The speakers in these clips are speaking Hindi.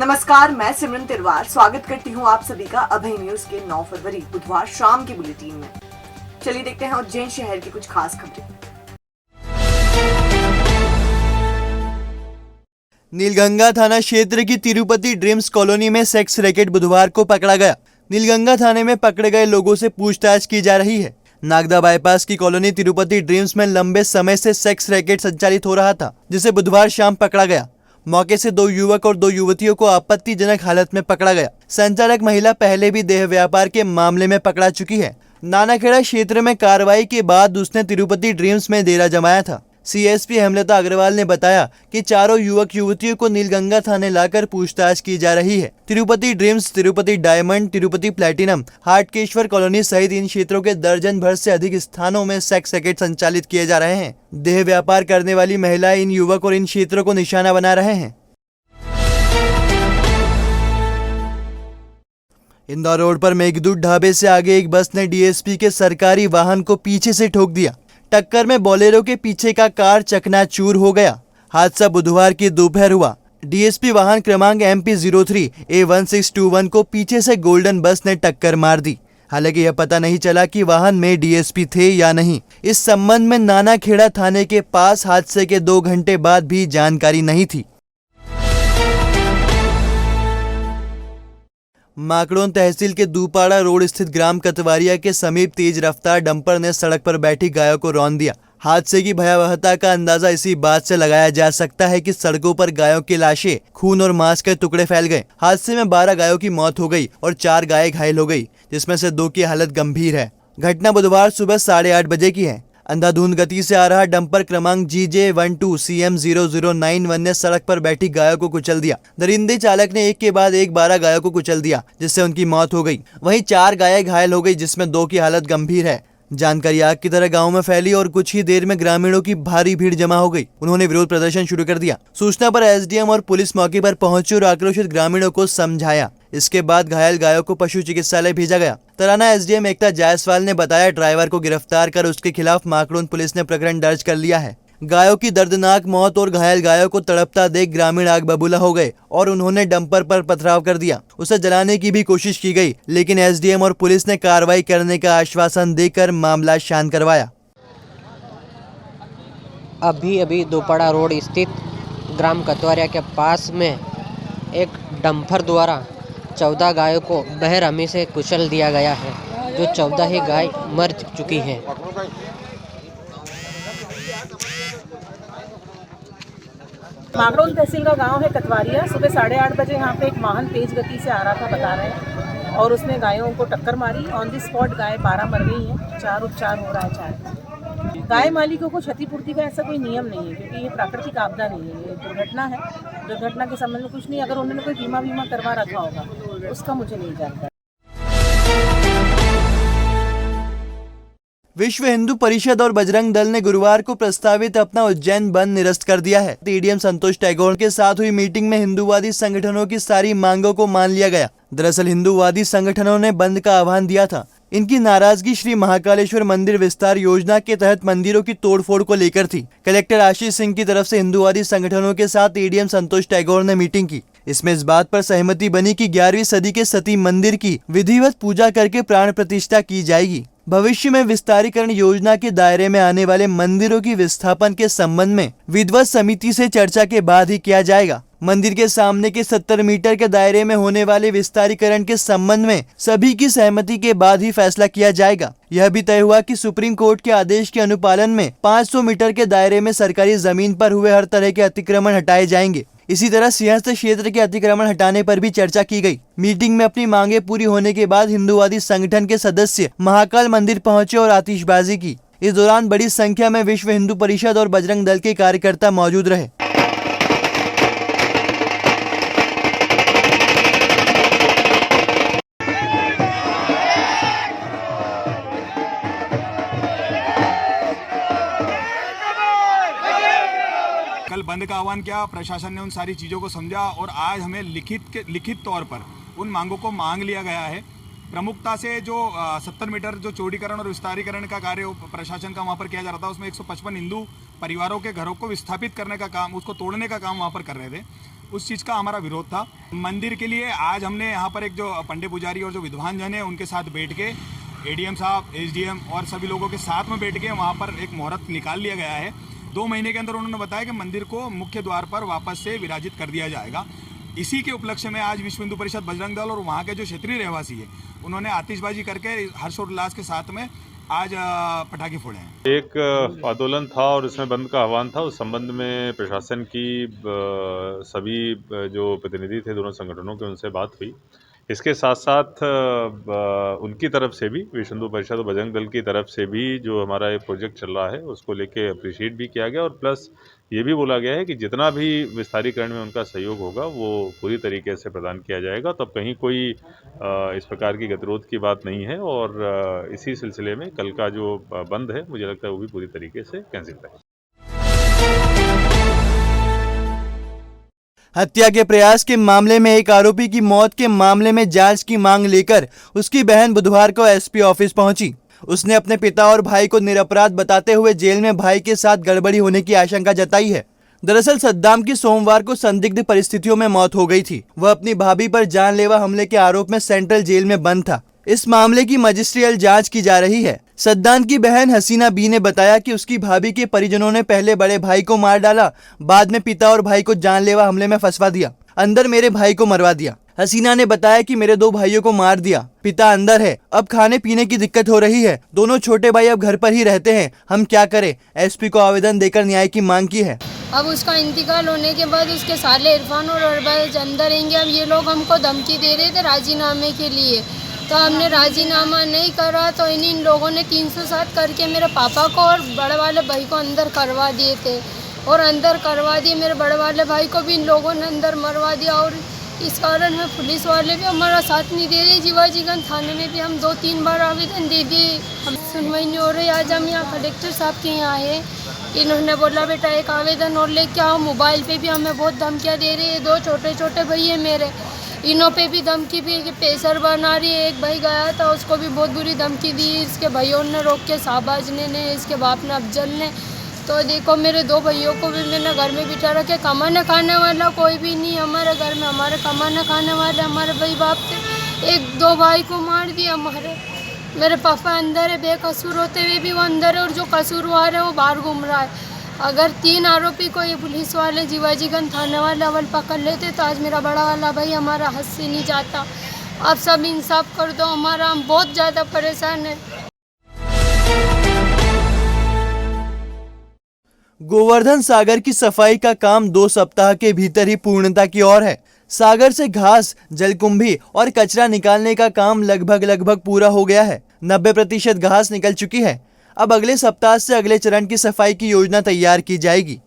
नमस्कार, मैं सिमरन तिरवार स्वागत करती हूँ आप सभी का अभय न्यूज के 9 फरवरी बुधवार शाम के बुलेटिन में। चलिए देखते हैं उज्जैन शहर की कुछ खास खबरें। नीलगंगा थाना क्षेत्र की तिरुपति ड्रीम्स कॉलोनी में सेक्स रैकेट बुधवार को पकड़ा गया। नीलगंगा थाने में पकड़े गए लोगों से पूछताछ की जा रही है। नागदा बाईपास की कॉलोनी तिरुपति ड्रीम्स में लंबे समय से सेक्स रैकेट संचालित हो रहा था, जिसे बुधवार शाम पकड़ा गया। मौके से 2 युवक और 2 युवतियों को आपत्तिजनक हालत में पकड़ा गया। संचालक महिला पहले भी देह व्यापार के मामले में पकड़ा चुकी है। नानाखेड़ा क्षेत्र में कार्रवाई के बाद उसने तिरुपति ड्रीम्स में डेरा जमाया था। सीएसपी हेमलता अग्रवाल ने बताया कि चारों युवक युवतियों को नीलगंगा थाने लाकर पूछताछ की जा रही है। Tirupati dreams, Tirupati diamond, Tirupati platinum, Hatkeshwar colony सहित इन क्षेत्रों के दर्जन भर से अधिक स्थानों में सेक्स रैकेट संचालित किए जा रहे हैं। देह व्यापार करने वाली महिलाएं इन युवक और इन क्षेत्रों को निशाना बना रहे हैं। इंदौर रोड पर मेघदूत ढाबे से आगे एक बस ने डीएसपी के सरकारी वाहन को पीछे से ठोक दिया। टक्कर में बोलेरो के पीछे का कार चकनाचूर हो गया। हादसा बुधवार की दोपहर हुआ। डीएसपी वाहन क्रमांक MP03 A1621 को पीछे से गोल्डन बस ने टक्कर मार दी। हालांकि यह पता नहीं चला कि वाहन में डीएसपी थे या नहीं। इस संबंध में नानाखेड़ा थाने के पास हादसे के 2 घंटे बाद भी जानकारी नहीं थी। माकड़ोन तहसील के दूपाड़ा रोड स्थित ग्राम कतवारिया के समीप तेज रफ्तार डंपर ने सड़क पर बैठी गायों को रौंद दिया। हादसे की भयावहता का अंदाजा इसी बात से लगाया जा सकता है कि सड़कों पर गायों की लाशें, खून और मांस के टुकड़े फैल गए। हादसे में 12 गायों की मौत हो गई और 4 गायें घायल हो गई, जिसमें से 2 की हालत गंभीर है। घटना बुधवार सुबह 8:30 बजे की है। अंधाधुंध गति से आ रहा डंपर क्रमांक GJ12 CM0091 ने सड़क पर बैठी गायों को कुचल दिया। दरिंदे चालक ने एक के बाद एक 12 गायों को कुचल दिया, जिससे उनकी मौत हो गई। वहीं 4 गायें घायल हो गई, जिसमें 2 की हालत गंभीर है। जानकारी आग की तरह गांव में फैली और कुछ ही देर में ग्रामीणों की भारी भीड़ जमा हो गई। उन्होंने विरोध प्रदर्शन शुरू कर दिया। सूचना पर एसडीएम और पुलिस मौके पर पहुंची और आक्रोशित ग्रामीणों को समझाया। इसके बाद घायल गायों को पशु चिकित्सालय भेजा गया। तराना एसडीएम एकता जायसवाल ने बताया, ड्राइवर को गिरफ्तार कर उसके खिलाफ माकड़ोन पुलिस ने प्रकरण दर्ज कर लिया है। गायों की दर्दनाक मौत और घायल गायों को तड़पता देख ग्रामीण आग बबूला हो गए और उन्होंने डंपर पर पथराव कर दिया। उसे जलाने की भी कोशिश की गई, लेकिन एसडीएम और पुलिस ने कार्रवाई करने का आश्वासन देकर मामला शांत करवाया। अभी दूपाड़ा रोड स्थित ग्राम कतवारिया के पास में एक डंपर द्वारा 14 गायों को बेरहमी से कुचल दिया गया है, जो 14 ही गाय मर चुकी हैं। माकड़ोन तहसील का गांव है कतवारिया। सुबह 8:30 बजे यहाँ पे एक वाहन तेज गति से आ रहा था, बता रहे हैं, और उसने गायों को टक्कर मारी। ऑन दी स्पॉट गाय 12 मर गई हैं, 4 उपचार हो रहा है। 4 गाय मालिकों को क्षतिपूर्ति का ऐसा कोई नियम नहीं है, क्योंकि ये प्राकृतिक आपदा नहीं है, ये दुर्घटना है। दुर्घटना के संबंध में कुछ नहीं। अगर उन्होंने कोई बीमा करवा रखा होगा, उसका मुझे नहीं जानकारी। विश्व हिंदू परिषद और बजरंग दल ने गुरुवार को प्रस्तावित अपना उज्जैन बंद निरस्त कर दिया है। एडीएम संतोष टैगोर के साथ हुई मीटिंग में हिंदूवादी संगठनों की सारी मांगों को मान लिया गया। दरअसल हिंदूवादी संगठनों ने बंद का आह्वान दिया था। इनकी नाराजगी श्री महाकालेश्वर मंदिर विस्तार योजना के तहत मंदिरों की तोड़फोड़ को लेकर थी। कलेक्टर आशीष सिंह की तरफ से हिंदूवादी संगठनों के साथ एडीएम संतोष टैगोर ने मीटिंग की। इसमें इस बात पर सहमति बनी कि 11वीं सदी के सती मंदिर की विधिवत पूजा करके प्राण प्रतिष्ठा की जाएगी। भविष्य में विस्तारीकरण योजना के दायरे में आने वाले मंदिरों की विस्थापन के संबंध में विधिवत समिति से चर्चा के बाद ही किया जाएगा। मंदिर के सामने के 70 मीटर के दायरे में होने वाले विस्तारीकरण के संबंध में सभी की सहमति के बाद ही फैसला किया जाएगा। यह भी तय हुआ कि सुप्रीम कोर्ट के आदेश के अनुपालन में 500 मीटर के दायरे में सरकारी जमीन पर हुए हर तरह के अतिक्रमण हटाए जाएंगे। इसी तरह सिंहस्थ क्षेत्र के अतिक्रमण हटाने पर भी चर्चा की गई। मीटिंग में अपनी मांगे पूरी होने के बाद हिंदूवादी संगठन के सदस्य महाकाल मंदिर पहुंचे और आतिशबाजी की। इस दौरान बड़ी संख्या में विश्व हिंदू परिषद और बजरंग दल के कार्यकर्ता मौजूद रहे। कल बंद का आह्वान किया, प्रशासन ने उन सारी चीज़ों को समझा और आज हमें लिखित तौर पर उन मांगों को मांग लिया गया है। प्रमुखता से जो 70 मीटर जो चौड़ीकरण और विस्तारीकरण का कार्य प्रशासन का वहाँ पर किया जा रहा था, उसमें 155 हिंदू परिवारों के घरों को विस्थापित करने का काम, उसको तोड़ने का काम वहाँ पर कर रहे थे। उस चीज़ का हमारा विरोध था। मंदिर के लिए आज हमने यहाँ पर एक जो पंडित पुजारी और जो विद्वान जन है उनके साथ बैठ के एडीएम साहब, एसडीएम और सभी लोगों के साथ में बैठ के वहाँ पर एक मुहूर्त निकाल लिया गया है। 2 महीने के अंदर उन्होंने बताया कि मंदिर को मुख्य द्वार पर वापस से विराजित कर दिया जाएगा। इसी के उपलक्ष्य में आज विश्व हिंदू परिषद बजरंग दल और वहाँ के जो क्षेत्रीय रहवासी है उन्होंने आतिशबाजी करके हर्षोल्लास के साथ में आज पटाखे फोड़े हैं। एक आंदोलन था और इसमें बंद का आह्वान था। उस संबंध में प्रशासन की सभी जो प्रतिनिधि थे दोनों संगठनों के उनसे बात हुई। इसके साथ साथ उनकी तरफ से भी विश्व हिंदू परिषद और बजरंग दल की तरफ से भी जो हमारा एक प्रोजेक्ट चल रहा है उसको लेके अप्रिशिएट भी किया गया और प्लस ये भी बोला गया है कि जितना भी विस्तारीकरण में उनका सहयोग होगा वो पूरी तरीके से प्रदान किया जाएगा। तब कहीं कोई इस प्रकार की गतिरोध की बात नहीं है और इसी सिलसिले में कल का जो बंद है मुझे लगता है वो भी पूरी तरीके से कैंसिल है। हत्या के प्रयास के मामले में एक आरोपी की मौत के मामले में जांच की मांग लेकर उसकी बहन बुधवार को एसपी ऑफिस पहुंची। उसने अपने पिता और भाई को निरपराध बताते हुए जेल में भाई के साथ गड़बड़ी होने की आशंका जताई है। दरअसल सद्दाम की सोमवार को संदिग्ध परिस्थितियों में मौत हो गई थी। वह अपनी भाभी पर जानलेवा हमले के आरोप में सेंट्रल जेल में बंद था। इस मामले की मजिस्ट्रियल जांच की जा रही है। सद्दाम की बहन हसीना बी ने बताया कि उसकी भाभी के परिजनों ने पहले बड़े भाई को मार डाला, बाद में पिता और भाई को जानलेवा हमले में फंसवा दिया, अंदर मेरे भाई को मरवा दिया। हसीना ने बताया कि मेरे 2 भाइयों को मार दिया, पिता अंदर है, अब खाने पीने की दिक्कत हो रही है, दोनों छोटे भाई अब घर पर ही रहते हैं, हम क्या करें। एसपी को आवेदन देकर न्याय की मांग की है। अब उसका इंतकाल होने के बाद उसके साले इरफान और अरबाज अंदर रहेंगे। अब ये लोग हमको धमकी दे रहे थे राजीनामे के लिए, तो हमने राजीनामा नहीं करा तो इन लोगों ने 307 करके मेरे पापा को और बड़े वाले भाई को अंदर करवा दिए थे और अंदर करवा दिए। मेरे बड़े वाले भाई को भी इन लोगों ने अंदर मरवा दिया और इस कारण में पुलिस वाले भी हमारा साथ नहीं दे रहे। जीवाजीगंज थाने में भी हम 2-3 बार आवेदन दे दिए, हम सुनवाई नहीं हो रही। आज हम यहाँ कलेक्टर साहब के यहाँ आए, इन्होंने बोला बेटा एक आवेदन और लेके आओ। मोबाइल पे भी हमें बहुत धमकियाँ दे रही है। 2 छोटे भई है मेरे, इनों पे भी धमकी भी कि पेसर बना रही है। एक भाई गया था उसको भी बहुत बुरी धमकी दी, इसके भाइयों ने रोक के, शाहबाज ने, इसके बाप ने, अफजल ने। तो देखो मेरे 2 भाइयों को भी मैंने घर में बिठा रखे। कमाने खाने वाला कोई भी नहीं हमारे घर में, हमारे कमाने खाने वाले हमारे भाई बाप थे। 1-2 भाई को मार दिया हमारे। मेरे पापा अंदर है, बेकसूर होते हुए भी वो अंदर है और जो कसूरवार है वो बाहर घूम रहा है। अगर 3 आरोपी को ये पुलिस वाले जीवाजीगंज थाने वाले अवल पकड़ लेते तो आज मेरा बड़ा वाला भाई हमारा हद से नहीं जाता। आप सब इंसाफ कर दो हमारा, हम बहुत ज़्यादा परेशान हैं। गोवर्धन सागर की सफाई का काम 2 सप्ताह के भीतर ही पूर्णता की ओर है। सागर से घास, जलकुंभी और कचरा निकालने का काम लगभग पूरा हो गया है। 90% घास निकल चुकी है। अब अगले सप्ताह से अगले चरण की सफाई की योजना तैयार की जाएगी।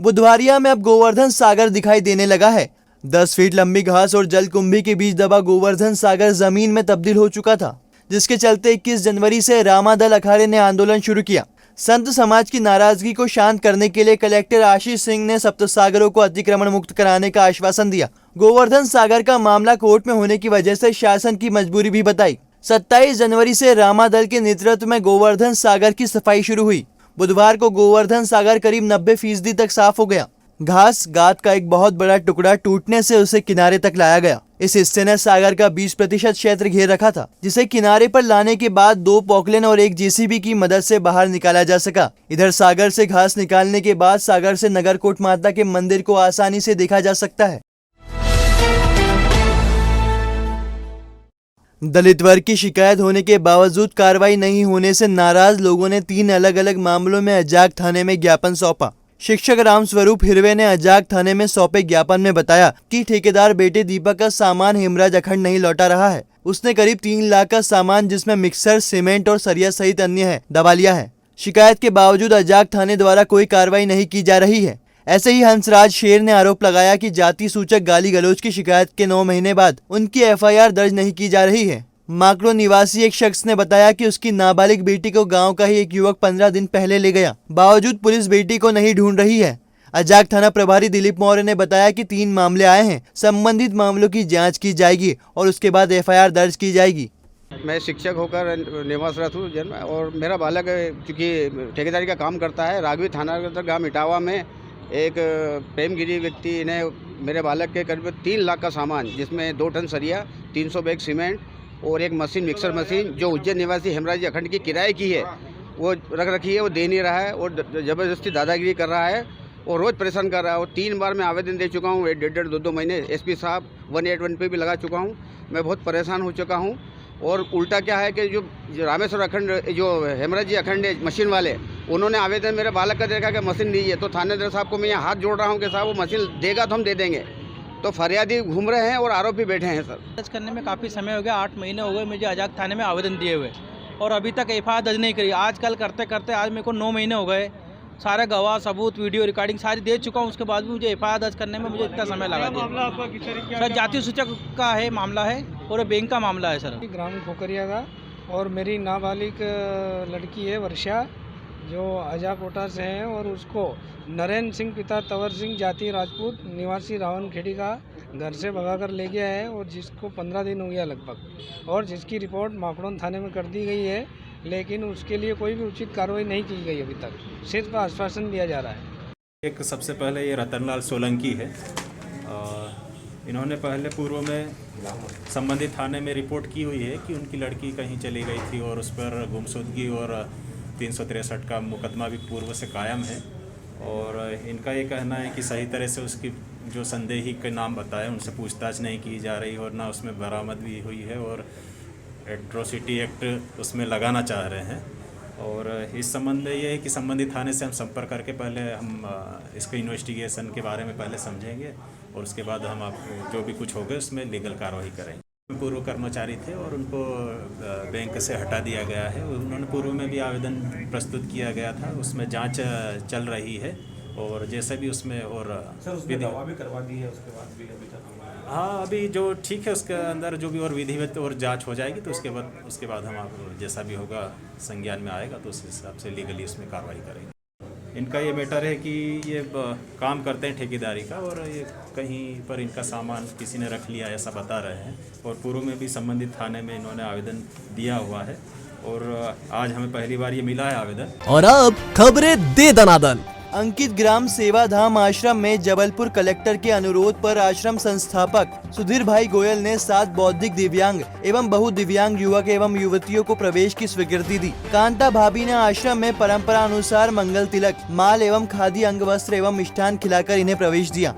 बुधवारिया में अब गोवर्धन सागर दिखाई देने लगा है। 10 फीट लंबी घास और जलकुंभी के बीच दबा गोवर्धन सागर जमीन में तब्दील हो चुका था, जिसके चलते 21 जनवरी से रामादल अखाड़े ने आंदोलन शुरू किया। संत समाज की नाराजगी को शांत करने के लिए कलेक्टर आशीष सिंह ने सप्तसागरों को अतिक्रमण मुक्त कराने का आश्वासन दिया। गोवर्धन सागर का मामला कोर्ट में होने की वजह से शासन की मजबूरी भी बताई। 27 जनवरी से रामादल के नेतृत्व में गोवर्धन सागर की सफाई शुरू हुई। बुधवार को गोवर्धन सागर करीब 90% तक साफ हो गया। घास गाद का एक बहुत बड़ा टुकड़ा टूटने से उसे किनारे तक लाया गया। इस हिस्से ने सागर का 20% क्षेत्र घेर रखा था, जिसे किनारे पर लाने के बाद 2 पॉकलेन और एक जेसीबी की मदद से बाहर निकाला जा सका। इधर सागर से घास निकालने के बाद सागर से नगरकोट माता के मंदिर को आसानी से देखा जा सकता है। दलित वर्ग की शिकायत होने के बावजूद कार्रवाई नहीं होने से नाराज लोगों ने 3 अलग अलग मामलों में अजाक थाने में ज्ञापन सौंपा। शिक्षक रामस्वरूप हिरवे ने अजाक थाने में सौंपे ज्ञापन में बताया कि ठेकेदार बेटे दीपक का सामान हेमराज अखंड नहीं लौटा रहा है। उसने करीब 3 लाख का सामान, जिसमें मिक्सर, सीमेंट और सरिया सहित अन्य है, दबा लिया है। शिकायत के बावजूद अजाक थाने द्वारा कोई कार्रवाई नहीं की जा रही है। ऐसे ही हंसराज शेर ने आरोप लगाया कि जाति सूचक गाली गलौज की शिकायत के 9 महीने बाद उनकी FIR दर्ज नहीं की जा रही है। माकड़ो निवासी एक शख्स ने बताया कि उसकी नाबालिग बेटी को गांव का ही एक युवक 15 दिन पहले ले गया, बावजूद पुलिस बेटी को नहीं ढूंढ रही है। अजाक थाना प्रभारी दिलीप मौर्य ने बताया कि 3 मामले आए हैं, संबंधित मामलों की जांच की जाएगी और उसके बाद FIR दर्ज की जाएगी। मैं शिक्षक होकर निवासरत हूँ जन्म, और मेरा बालक चूँकि ठेकेदारी का काम करता है, राघवी थाना के अंदर गाँव इटावा में एक प्रेमगिरी व्यक्ति ने मेरे बालक के करीब 3 लाख का सामान, जिसमें 2 टन सरिया, 300 बैग सीमेंट और एक मशीन, मिक्सर मशीन, जो उज्जैन निवासी हेमराज अखंड की किराए की है, वो रख रखी है। वो दे नहीं रहा है और ज़बरदस्ती दादागिरी कर रहा है और रोज़ परेशान कर रहा है। और 3 बार मैं आवेदन दे चुका हूँ, 1.5 2 महीने। एसपी साहब 181 पे भी लगा चुका हूँ। मैं बहुत परेशान हो चुका हूँ। और उल्टा क्या है कि जो रामेश्वर अखंड, जो हेमराज जी अखंड मशीन वाले, उन्होंने आवेदन मेरे बालक का देखा कि मशीन दी है, तो थानेदार साहब को मैं यहाँ हाथ जोड़ रहा हूँ कि साहब वो मशीन देगा तो हम दे देंगे। तो फरियादी घूम रहे हैं और आरोपी बैठे हैं सर। दर्ज करने में काफ़ी समय हो गया, 8 महीने हो गए मुझे आजाद थाने में आवेदन दिए हुए, और अभी तक एफआईआर दर्ज नहीं करी। आज कल करते करते आज मेरे को 9 महीने हो गए। सारे गवाह सबूत, वीडियो रिकॉर्डिंग सारी दे चुका हूँ, उसके बाद भी मुझे एफआईआर दर्ज करने में मुझे इतना समय लगा दिया। सर जातीय सूचक का है मामला है और बैंक का मामला है सर। ग्राम खोकरिया का, और मेरी नाबालिग लड़की है वर्षा, जो अजाकोटा से है, और उसको नरेंद्र सिंह पिता तंवर सिंह जाति राजपूत निवासी रावनखेड़ी का घर से भगाकर ले गया है, और जिसको 15 दिन हो गया लगभग, और जिसकी रिपोर्ट माखड़ौन थाने में कर दी गई है, लेकिन उसके लिए कोई भी उचित कार्रवाई नहीं की गई अभी तक, सिर्फ आश्वासन दिया जा रहा है। एक सबसे पहले ये रतनलाल सोलंकी है। इन्होंने पहले पूर्व में संबंधित थाने में रिपोर्ट की हुई है कि उनकी लड़की कहीं चली गई थी और उस पर गुमशुदगी और 363 का मुकदमा भी पूर्व से कायम है। और इनका ये कहना है कि सही तरह से उसकी जो संदेही के नाम बताए उनसे पूछताछ नहीं की जा रही और ना उसमें बरामद भी हुई है, और एट्रोसिटी एक्ट उसमें लगाना चाह रहे हैं। और इस संबंध में ये है कि संबंधित थाने से हम संपर्क करके पहले हम इसके इन्वेस्टिगेशन के बारे में पहले समझेंगे, और उसके बाद हम आपको जो भी कुछ होगा उसमें लीगल कार्रवाई करेंगे। पूर्व कर्मचारी थे और उनको बैंक से हटा दिया गया है। उन्होंने पूर्व में भी आवेदन प्रस्तुत किया गया था, उसमें जांच चल रही है, और जैसे भी उसमें और दावा भी करवा दी है उसके बाद भी अभी तक। हाँ, अभी जो ठीक है उसके अंदर जो भी और विधिवत और जांच हो जाएगी, तो उसके बाद हम आपको जैसा भी होगा संज्ञान में आएगा तो उस हिसाब से लीगली उसमें कार्रवाई करेंगे। इनका ये मैटर है कि ये काम करते हैं ठेकेदारी का, और ये कहीं पर इनका सामान किसी ने रख लिया ऐसा बता रहे हैं, और पूर्व में भी संबंधित थाने में इन्होंने आवेदन दिया हुआ है, और आज हमें पहली बार ये मिला है आवेदन। और अब खबरें दे दनादन। अंकित ग्राम सेवाधाम आश्रम में जबलपुर कलेक्टर के अनुरोध पर आश्रम संस्थापक सुधीर भाई गोयल ने 7 बौद्धिक दिव्यांग एवं बहुदिव्यांग युवक एवं युवतियों को प्रवेश की स्वीकृति दी। कांता भाभी ने आश्रम में परंपरा अनुसार मंगल तिलक, माल एवं खादी अंग वस्त्र एवं मिष्ठान खिलाकर इन्हें प्रवेश दिया।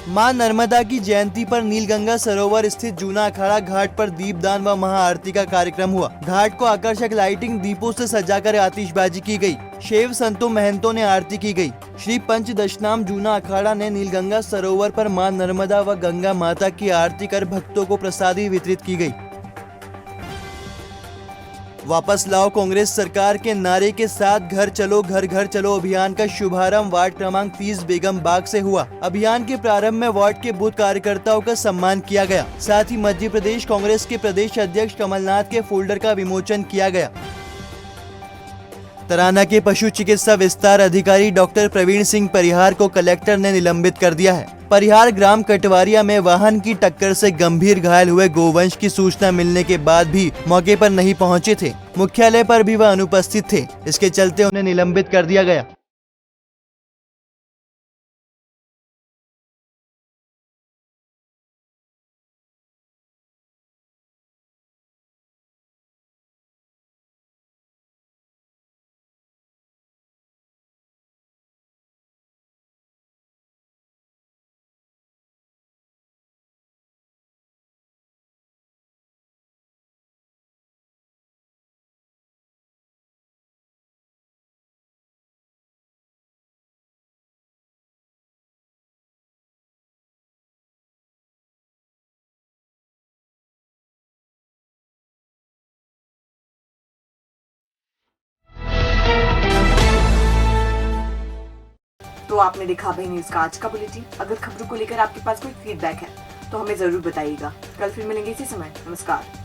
मां नर्मदा की जयंती पर नीलगंगा सरोवर स्थित जूना अखाड़ा घाट पर दीपदान व महाआरती का कार्यक्रम हुआ। घाट को आकर्षक लाइटिंग दीपों से सजाकर आतिशबाजी की गई। शैव संतों महंतों ने आरती की गई। श्री पंचदशनाम जूना अखाड़ा ने नीलगंगा सरोवर पर मां नर्मदा व गंगा माता की आरती कर भक्तों को प्रसादी वितरित की गई। वापस लाओ कांग्रेस सरकार के नारे के साथ घर चलो घर घर चलो अभियान का शुभारंभ वार्ड क्रमांक 30 बेगम बाग से हुआ। अभियान के प्रारंभ में वार्ड के बूथ कार्यकर्ताओं का सम्मान किया गया। साथ ही मध्य प्रदेश कांग्रेस के प्रदेश अध्यक्ष कमलनाथ के फोल्डर का विमोचन किया गया। तराना के पशु चिकित्सा विस्तार अधिकारी डॉक्टर प्रवीण सिंह परिहार को कलेक्टर ने निलंबित कर दिया है। परिहार ग्राम कटवारिया में वाहन की टक्कर से गंभीर घायल हुए गोवंश की सूचना मिलने के बाद भी मौके पर नहीं पहुंचे थे। मुख्यालय पर भी वह अनुपस्थित थे। इसके चलते उन्हें निलंबित कर दिया गया। तो आपने देखा अभय न्यूज का आज का बुलेटिन। अगर खबरों को लेकर आपके पास कोई फीडबैक है तो हमें जरूर बताइएगा। कल फिर मिलेंगे इसी समय। नमस्कार।